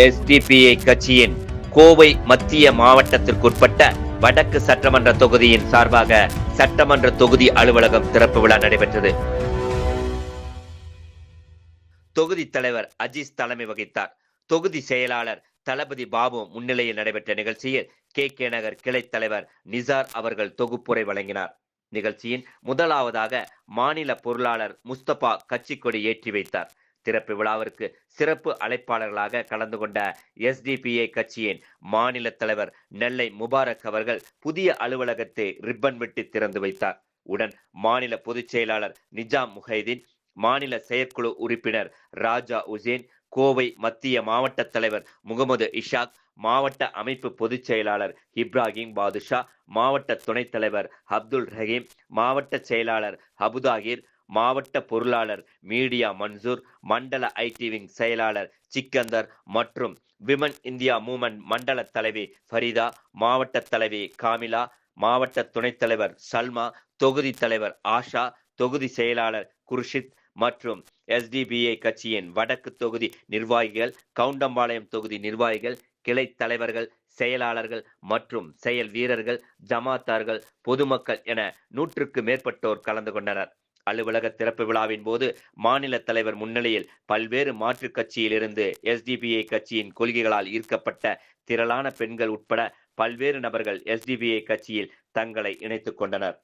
SDPI கட்சியின் கோவை மத்திய மாவட்டத்திற்குட்பட்ட வடக்கு சட்டமன்ற தொகுதியின் சார்பாக சட்டமன்ற தொகுதி அலுவலகம் திறப்பு விழா நடைபெற்றது. தொகுதி தலைவர் அஜீஸ் தலைமை வகித்தார். தொகுதி செயலாளர் தளபதி பாபு முன்னிலையில் நடைபெற்ற நிகழ்ச்சியில் கே நகர் கிளை தலைவர் நிசார் அவர்கள் தொகுப்புரை வழங்கினார். நிகழ்ச்சியின் முதலாவதாக மாநில பொருளாளர் முஸ்தபா கட்சி கொடி ஏற்றி வைத்தார். திறப்பு விழாவிற்கு சிறப்பு அழைப்பாளர்களாக கலந்து கொண்ட எஸ்டிபிஐ கட்சியின் மாநில தலைவர் நெல்லை முபாரக் அவர்கள் புதிய அலுவலகத்தை ரிப்பன் வெட்டி திறந்து வைத்தார். உடன் மாநில பொதுச் செயலாளர் நிஜாம் முஹைதீன், மாநில செயற்குழு உறுப்பினர் ராஜா உசேன், கோவை மத்திய மாவட்ட தலைவர் முகமது இஷாக், மாவட்ட அமைப்பு பொதுச் செயலாளர் இப்ராஹிம் பாதுஷா, மாவட்ட துணைத் தலைவர் அப்துல் ரஹீம், மாவட்ட செயலாளர் அபுதாகிர், மாவட்ட பொருளாளர் மீடியா மன்சூர், மண்டல ஐடி விங் செயலாளர் சிக்கந்தர் மற்றும் விமன் இந்தியா மூவ்மெண்ட் மண்டல தலைவி ஃபரிதா, மாவட்ட தலைவி காமிலா, மாவட்ட துணைத் தலைவர் சல்மா, தொகுதி தலைவர் ஆஷா, தொகுதி செயலாளர் குர்ஷித் மற்றும் எஸ்டிபிஐ கட்சியின் வடக்கு தொகுதி நிர்வாகிகள், கவுண்டம்பாளையம் தொகுதி நிர்வாகிகள், கிளை தலைவர்கள், செயலாளர்கள் மற்றும் செயல் வீரர்கள், ஜமாத்தார்கள், பொதுமக்கள் என 100க்கு மேற்பட்டோர் கலந்து கொண்டனர். அலுவலக திறப்பு விழாவின் போது மாநில தலைவர் முன்னிலையில் பல்வேறு மாற்றுக் கட்சியிலிருந்து எஸ்டிபிஐ கட்சியின் கொள்கைகளால் ஈர்க்கப்பட்ட திரளான பெண்கள் உட்பட பல்வேறு நபர்கள் எஸ்டிபிஐ கட்சியில் தங்களை இணைத்துக் கொண்டனர்.